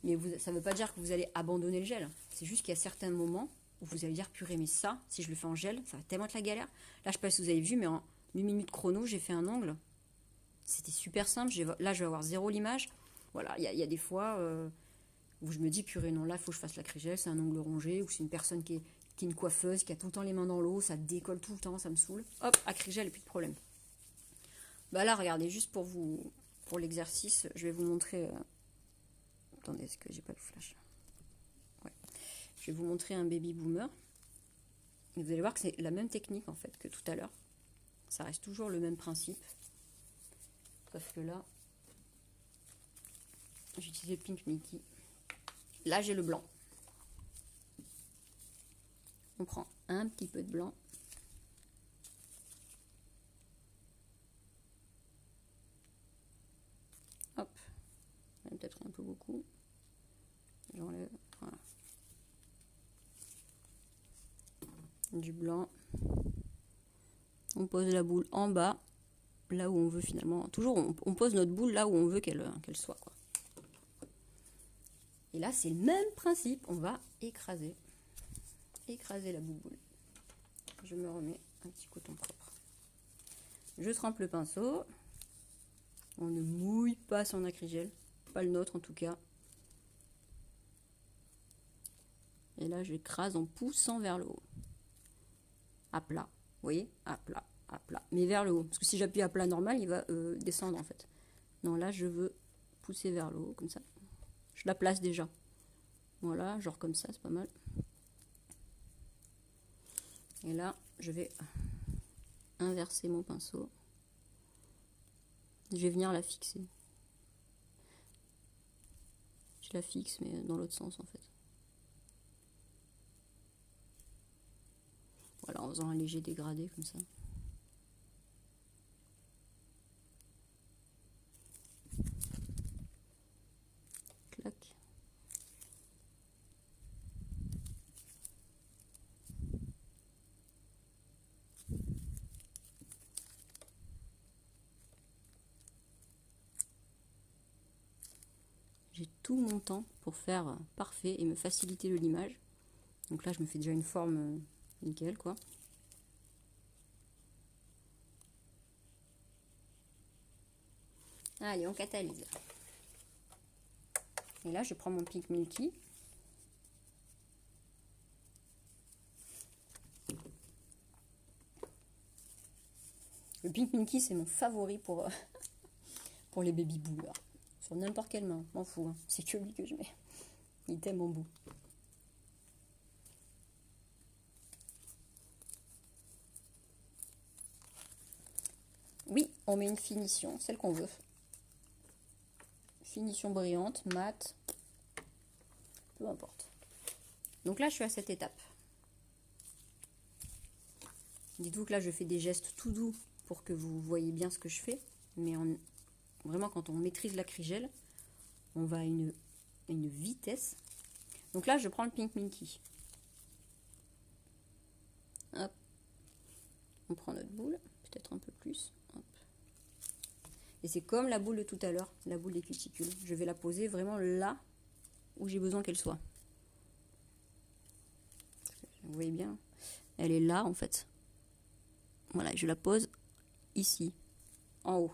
Mais ça ne veut pas dire que vous allez abandonner le gel. C'est juste qu'il y a certains moments où vous allez dire, purée, mais ça, si je le fais en gel, ça va tellement être la galère. Là, je ne sais pas si vous avez vu, mais en 1 minute chrono, j'ai fait un ongle. C'était super simple. Là, je vais avoir 0 limage. Voilà, il y a des fois où je me dis, purée, non, là, il faut que je fasse la crigelle, c'est un ongle rongé, ou c'est une personne qui est une coiffeuse, qui a tout le temps les mains dans l'eau, ça décolle tout le temps, ça me saoule. Hop, acrygel et plus de problème. Bah là, regardez, juste pour l'exercice, je vais vous montrer... Attendez, est-ce que j'ai pas le flash? Ouais. Je vais vous montrer un baby boomer. Et vous allez voir que c'est la même technique en fait que tout à l'heure. Ça reste toujours le même principe. Sauf que là, j'ai utilisé le Pink Mickey. Là, j'ai le blanc. On prend un petit peu de blanc. Hop. Peut-être un peu beaucoup. J'enlève. Voilà. Du blanc. On pose la boule en bas, là où on veut finalement. Toujours, on pose notre boule là où on veut qu'elle soit, quoi. Et là, c'est le même principe. On va écraser la bouboule. Je me remets un petit coton propre. Je trempe le pinceau. On ne mouille pas son acrygel, pas le nôtre en tout cas. Et là, j'écrase en poussant vers le haut. À plat, vous voyez, à plat, mais vers le haut. Parce que si j'appuie à plat normal, il va descendre en fait. Non, là, je veux pousser vers le haut, comme ça. Je la place déjà. Voilà, genre comme ça, c'est pas mal. Et là, je vais inverser mon pinceau. Je vais venir la fixer. Je la fixe, mais dans l'autre sens en fait. Voilà, en faisant un léger dégradé comme ça. Clac. J'ai tout mon temps pour faire parfait et me faciliter le limage. Donc là, je me fais déjà une forme nickel, quoi. Allez, on catalyse. Et là, je prends mon Pink Milky. Le Pink Milky, c'est mon favori pour les baby boomers. Sur n'importe quelle main, m'en fous. Hein. C'est que lui que je mets. Il est tellement beau. Oui, on met une finition, celle qu'on veut. Finition brillante, mat, peu importe. Donc là, je suis à cette étape. Dites-vous que là, je fais des gestes tout doux pour que vous voyez bien ce que je fais. Mais vraiment, quand on maîtrise l'acrygel, on va à une vitesse. Donc là, je prends le Pink Minky. Hop. On prend notre boule, peut-être un peu plus. Hop. Et c'est comme la boule de tout à l'heure, la boule des cuticules. Je vais la poser vraiment là où j'ai besoin qu'elle soit. Vous voyez bien, elle est là en fait. Voilà, je la pose ici, en haut.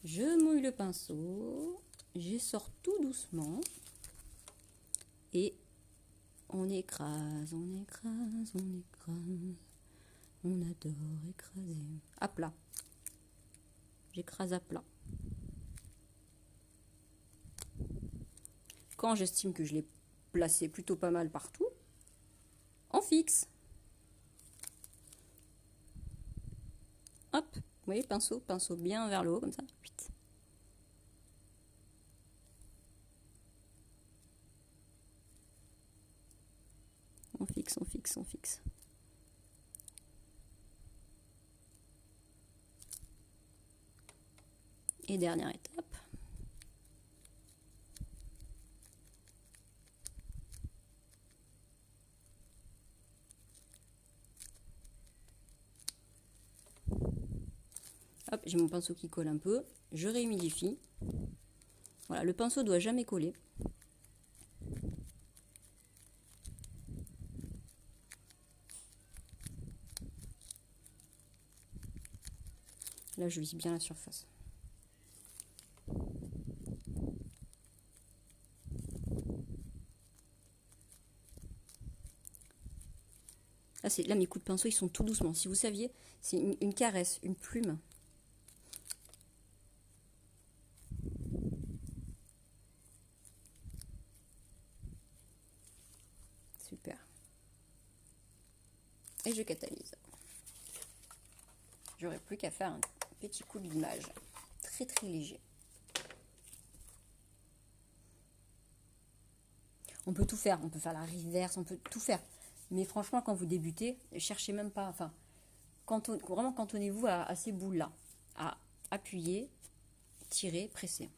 Je mouille le pinceau, je sors tout doucement et on écrase, on écrase, on écrase. On adore écraser. À plat. J'écrase à plat. Quand j'estime que je l'ai placé plutôt pas mal partout, on fixe. Hop, vous voyez, pinceau bien vers le haut, comme ça. On fixe, on fixe, on fixe. Et dernière étape. Hop, j'ai mon pinceau qui colle un peu. Je réhumidifie. Voilà, le pinceau doit jamais coller. Là, je vise bien la surface. Là, mes coups de pinceau, ils sont tout doucement. Si vous saviez, c'est une caresse, une plume. Super. Et je catalyse. J'aurais plus qu'à faire un petit coup de limage. Très très léger. On peut tout faire. On peut faire la reverse, on peut tout faire. Mais franchement, quand vous débutez, cherchez même pas. Enfin, vraiment cantonnez-vous à ces boules-là. À appuyer, tirer, presser.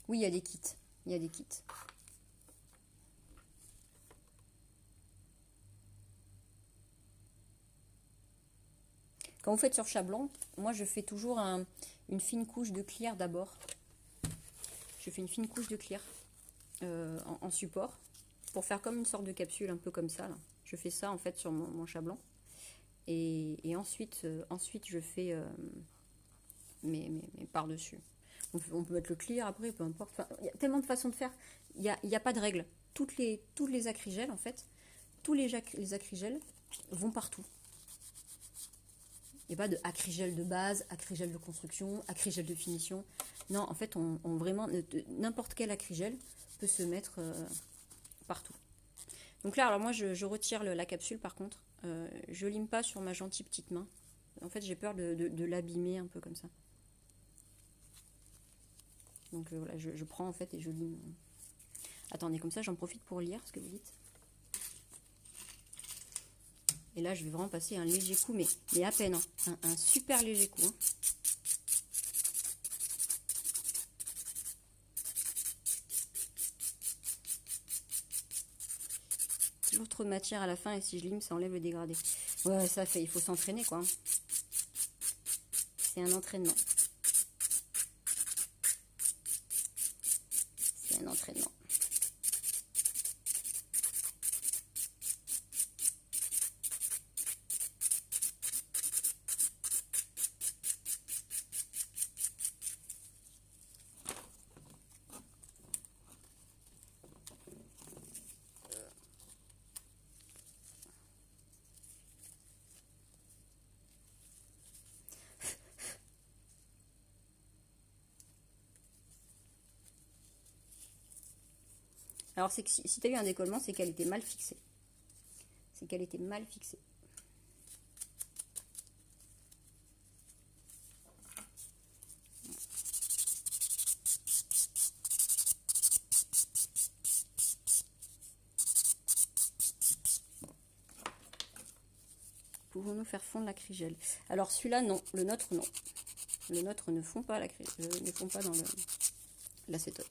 Oui, il y a des kits. Il y a des kits. Quand vous faites sur chablon, moi je fais toujours une fine couche de clear d'abord. Je fais une fine couche de clear en support pour faire comme une sorte de capsule, un peu comme ça. Là. Je fais ça en fait sur mon chablon. Et ensuite je fais mes par-dessus. On peut mettre le clear après, peu importe. Enfin, il y a tellement de façons de faire. Il n'y a pas de règle. Toutes les acrygels, en fait, tous les acrygels vont partout. Il n'y a pas de acrygel de base, acrygel de construction, acrygel de finition. Non, en fait, vraiment, n'importe quel acrygel peut se mettre partout. Donc là, alors moi, je retire la capsule, par contre. Je lime pas sur ma gentille petite main. En fait, j'ai peur de l'abîmer un peu comme ça. Donc voilà, je prends en fait et je lime. Attendez, comme ça, j'en profite pour lire ce que vous dites. Et là, je vais vraiment passer un léger coup, mais à peine, hein. Un super léger coup. Hein. Toujours trop de matière à la fin, et si je lime, ça enlève le dégradé. Ouais, ça fait, il faut s'entraîner, quoi. C'est un entraînement. C'est un entraînement. Alors, c'est que si tu as eu un décollement, c'est qu'elle était mal fixée. C'est qu'elle était mal fixée. Pouvons-nous faire fondre l'acrygel? Alors, celui-là, non. Le nôtre, non. Le nôtre ne fond pas ne fond pas dans l'acétone.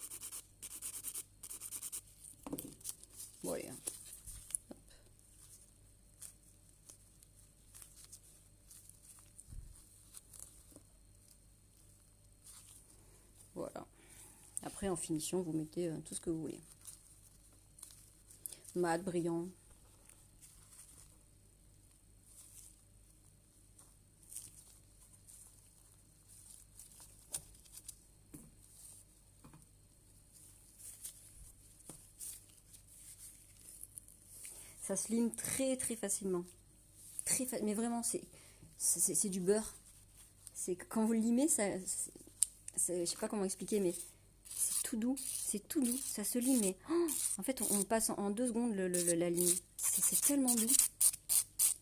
Bon, allez, hein. Voilà. Après, en finition, vous mettez tout ce que vous voulez. Mat, brillant. Ça se lime très très facilement. Mais vraiment, c'est du beurre. C'est quand vous le limez, je sais pas comment expliquer, mais c'est tout doux. C'est tout doux. Ça se lime, mais en fait, on passe en 2 secondes la ligne. C'est tellement doux.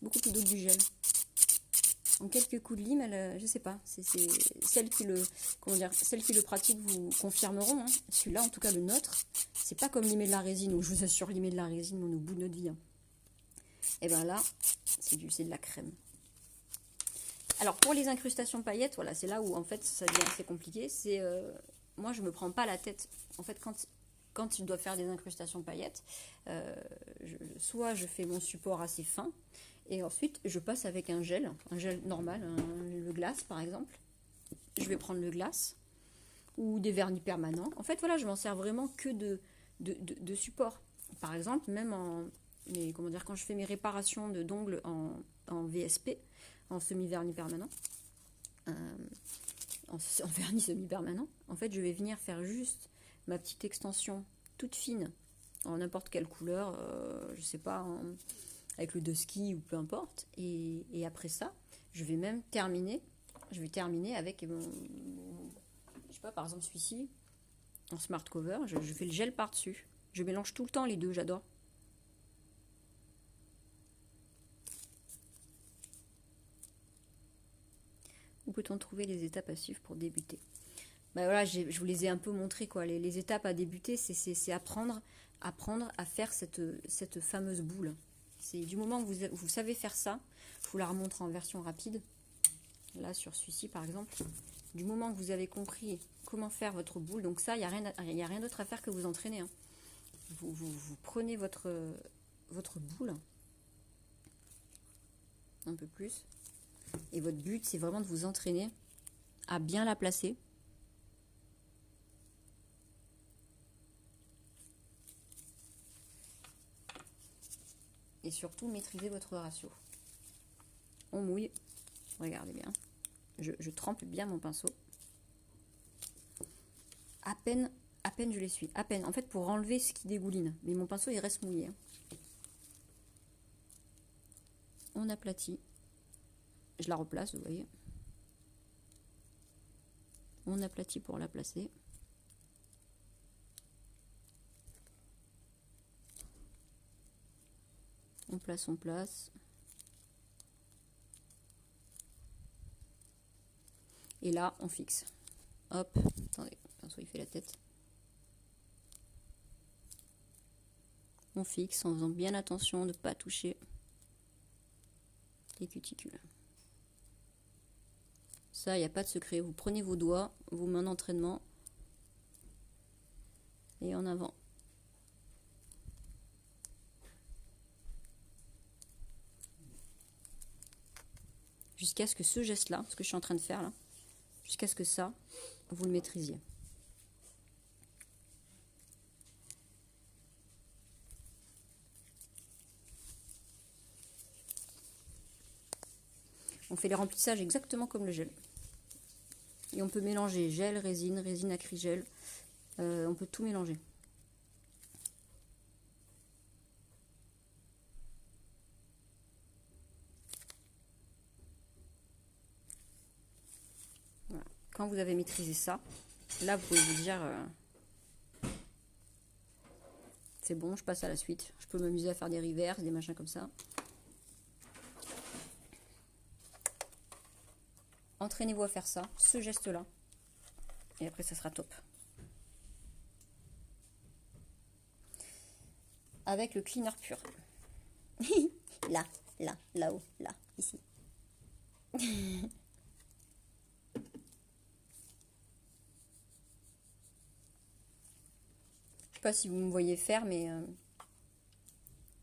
Beaucoup plus doux que du gel. En quelques coups de lime, je sais pas. C'est celles qui le pratiquent vous confirmeront. Hein. Celui-là, en tout cas le nôtre, c'est pas comme limer de la résine, où je vous assure, limer de la résine, on est au bout de notre vie. Hein. Et bien là, c'est de la crème. Alors pour les incrustations paillettes, voilà, c'est là où en fait ça devient assez compliqué. Moi je me prends pas la tête. En fait quand je dois faire des incrustations paillettes, soit je fais mon support assez fin, et ensuite je passe avec un gel normal, le glace par exemple. Je vais prendre le glace, ou des vernis permanents. En fait, voilà, je m'en sers vraiment que de support. Par exemple, même comment dire, quand je fais mes réparations d'ongles en VSP, en semi-vernis permanent, en vernis semi-permanent, en fait, je vais venir faire juste ma petite extension toute fine, en n'importe quelle couleur, je sais pas, avec le dusky ou peu importe. Et après ça, je vais même terminer. Je vais terminer avec je sais pas, par exemple celui-ci, en smart cover, je fais le gel par-dessus. Je mélange tout le temps les deux, j'adore. Où peut-on trouver les étapes à suivre pour débuter? Ben voilà, je vous les ai un peu montrées, quoi. Les étapes à débuter, c'est apprendre à faire cette fameuse boule. C'est du moment que vous savez faire ça, je vous la remontre en version rapide. Là, sur celui-ci, par exemple. Du moment que vous avez compris comment faire votre boule, donc ça, il n'y a rien d'autre à faire que vous entraîner. Hein. Vous prenez votre boule, un peu plus, et votre but, c'est vraiment de vous entraîner à bien la placer. Et surtout, maîtriser votre ratio. On mouille, regardez bien. Je trempe bien mon pinceau. À peine je l'essuie. À peine. En fait, pour enlever ce qui dégouline. Mais mon pinceau, il reste mouillé. On aplatit. Je la replace, vous voyez. On aplatit pour la placer. On place. Et là, on fixe. Hop, attendez, le pinceau il fait la tête. On fixe en faisant bien attention de ne pas toucher les cuticules. Ça, il n'y a pas de secret. Vous prenez vos doigts, vos mains d'entraînement et en avant. Jusqu'à ce que ce geste-là, ce que je suis en train de faire là, jusqu'à ce que ça, vous le maîtrisiez. On fait les remplissages exactement comme le gel. Et on peut mélanger gel, résine acrygel. On peut tout mélanger. Voilà. Quand vous avez maîtrisé ça, là vous pouvez vous dire c'est bon, je passe à la suite. Je peux m'amuser à faire des reverses, des machins comme ça. Entraînez-vous à faire ça, ce geste-là. Et après, ça sera top. Avec le cleaner pur. Là-haut, là, ici. Je sais pas si vous me voyez faire, mais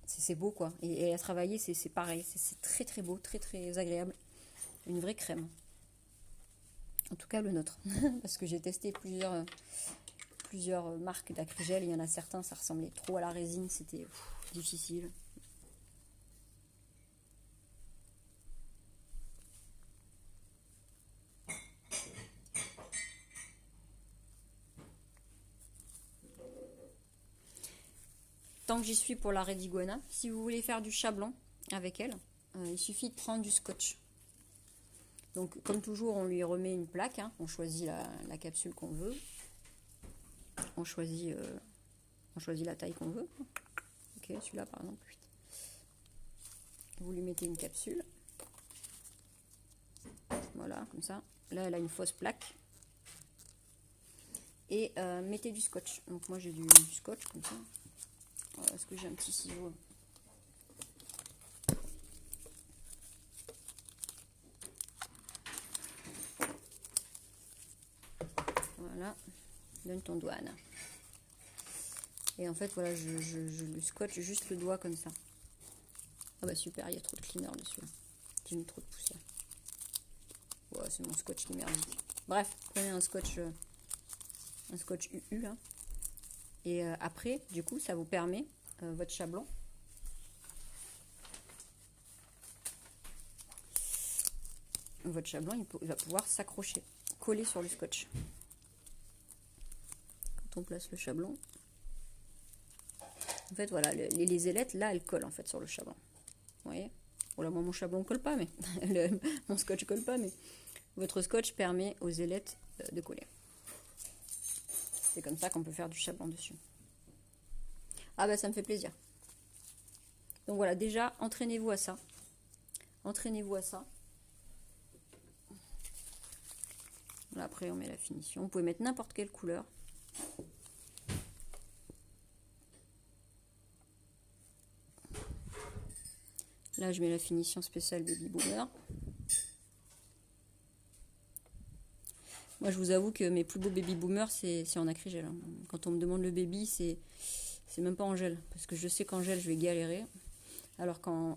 c'est beau, quoi. Et à travailler, c'est pareil. C'est très, très beau, très, très agréable. Une vraie crème. En tout cas, le nôtre. Parce que j'ai testé plusieurs marques d'acrygel. Il y en a certains, ça ressemblait trop à la résine. C'était difficile. Tant que j'y suis pour la Red Iguana, si vous voulez faire du chat blanc avec elle, il suffit de prendre du scotch. Donc, comme toujours, on lui remet une plaque. Hein. On choisit la capsule qu'on veut. On choisit la taille qu'on veut. Ok, celui-là, par exemple. Vous lui mettez une capsule. Voilà, comme ça. Là, elle a une fausse plaque. Et mettez du scotch. Donc, moi, j'ai du scotch, comme ça. Voilà, est-ce que j'ai un petit ciseau ? Voilà, donne ton doigt, Anna. Et en fait, voilà, je le scotche juste le doigt comme ça. Ah bah super, il y a trop de cleaner dessus. J'ai mis trop de poussière. Ouais, c'est mon scotch qui merdique. Bref, prenez un scotch un scotch UU là. Et après, du coup, ça vous permet, votre chablon, il va pouvoir s'accrocher, coller sur le scotch. Quand on place le chablon, en fait, voilà, les ailettes, là, elles collent en fait sur le chablon. Vous voyez? Bon, là, moi, mon chablon colle pas, mais mon scotch colle pas, mais votre scotch permet aux ailettes de coller. C'est comme ça qu'on peut faire du chablon dessus. Ah bah ça me fait plaisir. Donc voilà, déjà, entraînez-vous à ça. Entraînez-vous à ça. Là, après, on met la finition. Vous pouvez mettre n'importe quelle couleur. Là, je mets la finition spéciale Baby Boomer. Moi, je vous avoue que mes plus beaux Baby Boomers, c'est en acrygel. Quand on me demande le baby, c'est même pas en gel. Parce que je sais qu'en gel, je vais galérer. Alors qu'en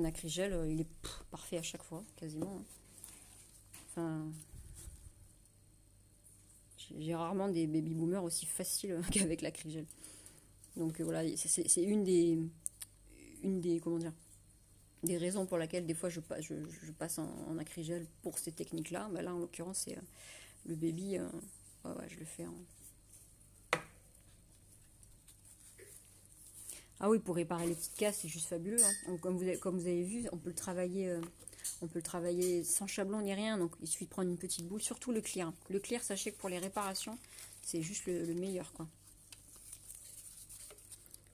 acrygel, il est parfait à chaque fois, quasiment. Enfin, j'ai rarement des Baby Boomers aussi faciles qu'avec l'acrygel. Donc voilà, c'est une des comment dire, des raisons pour lesquelles des fois je passe en acrygel pour ces techniques-là. Bah là, en l'occurrence, c'est le baby. Ouais, je le fais en... Ah oui, pour réparer les petites casses, c'est juste fabuleux. Hein. Comme vous avez vu, on peut le travailler sans chablon ni rien. Donc il suffit de prendre une petite boule, surtout le clear. Le clear, sachez que pour les réparations, c'est juste le meilleur, quoi.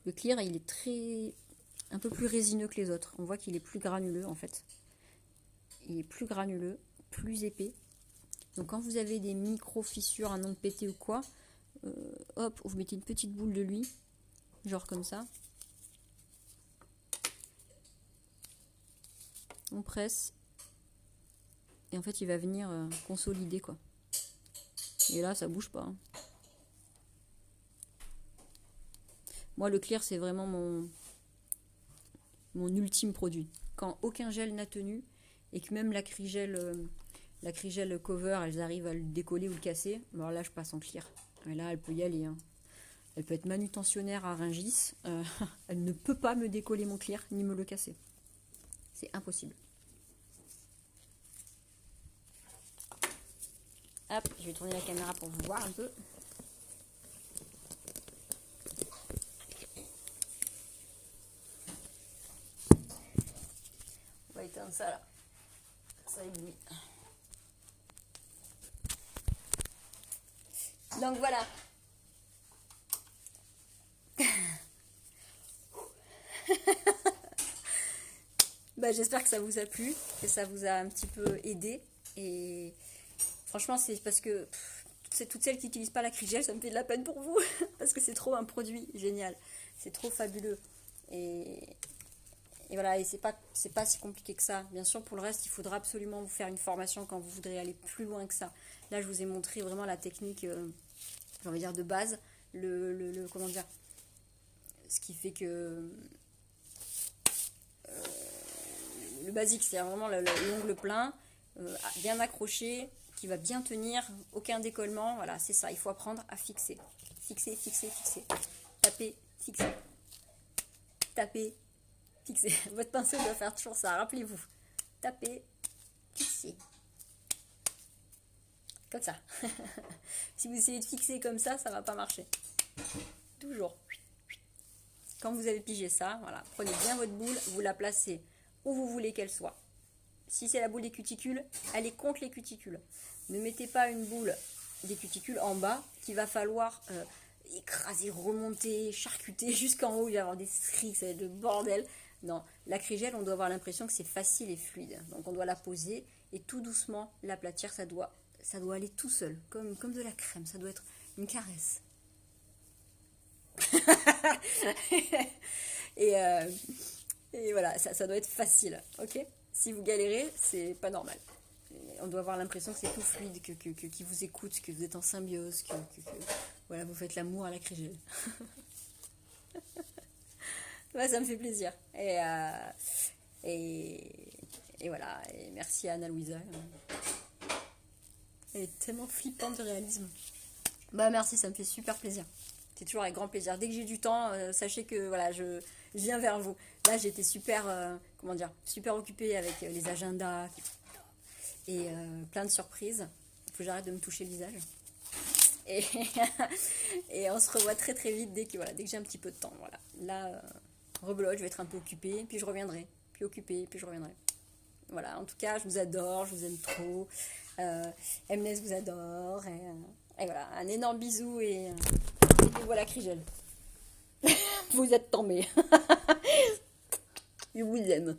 Le clear, il est un peu plus résineux que les autres. On voit qu'il est plus granuleux en fait. Il est plus granuleux, plus épais. Donc quand vous avez des micro-fissures, un ongle pété ou quoi, hop, vous mettez une petite boule de lui, genre comme ça. On presse. Et en fait, il va venir consolider, quoi. Et là, ça bouge pas. Hein. Moi, le clear, c'est vraiment mon ultime produit. Quand aucun gel n'a tenu et que même l'acrygel cover, elles arrivent à le décoller ou le casser, alors là, je passe en clear. Et là, elle peut y aller. Hein. Elle peut être manutentionnaire à Rungis. Elle ne peut pas me décoller mon clear ni me le casser. C'est impossible. Hop, je vais tourner la caméra pour vous voir un peu. On va éteindre ça là. Ça éblouit. Donc voilà. Bah, j'espère que ça vous a plu, que ça vous a un petit peu aidé. Et franchement, c'est parce que toutes celles qui n'utilisent pas l'acrygel, ça me fait de la peine pour vous. Parce que c'est trop un produit génial. C'est trop fabuleux. Et voilà, et c'est pas si compliqué que ça. Bien sûr, pour le reste, il faudra absolument vous faire une formation quand vous voudrez aller plus loin que ça. Là, je vous ai montré vraiment la technique, j'ai envie de dire, de base. Comment dire, ce qui fait que... le basique, c'est vraiment l'ongle plein, bien accroché, qui va bien tenir, aucun décollement. Voilà, c'est ça, il faut apprendre à fixer. Fixer, fixer, fixer. Taper, fixer. Taper, fixer. Votre pinceau doit faire toujours ça, rappelez-vous. Taper, fixer. Comme ça. Si vous essayez de fixer comme ça ne va pas marcher. Toujours. Quand vous avez pigé ça, voilà, prenez bien votre boule, vous la placez où vous voulez qu'elle soit. Si c'est la boule des cuticules, elle est contre les cuticules. Ne mettez pas une boule des cuticules en bas qu'il va falloir écraser, remonter, charcuter jusqu'en haut. Il va y avoir des stries, ça va être le bordel. Non, l'acrygel, on doit avoir l'impression que c'est facile et fluide. Donc on doit la poser et tout doucement l'aplatir. Ça doit aller tout seul, comme de la crème. Ça doit être une caresse. Et voilà, ça doit être facile, ok? Si vous galérez, c'est pas normal. On doit avoir l'impression que c'est tout fluide, qu'il vous écoute, que vous êtes en symbiose, que voilà, vous faites l'amour à l'acrygel. Ouais, ça me fait plaisir. Et voilà, et merci à Anna Louisa. Elle est tellement flippante de réalisme. Bah merci, ça me fait super plaisir. C'est toujours avec grand plaisir. Dès que j'ai du temps, sachez que voilà, je viens vers vous. Là, j'étais super, comment dire, super occupée avec les agendas et plein de surprises. Il faut que j'arrête de me toucher le visage. Et, et on se revoit très très vite dès que j'ai un petit peu de temps. Voilà. Là, rebelote, je vais être un peu occupée, puis je reviendrai. Puis occupée, puis je reviendrai. Voilà, en tout cas, je vous adore, je vous aime trop. Mness vous adore. Et voilà, un énorme bisou et voilà, Crigel. Vous êtes tombés. Je vous aime.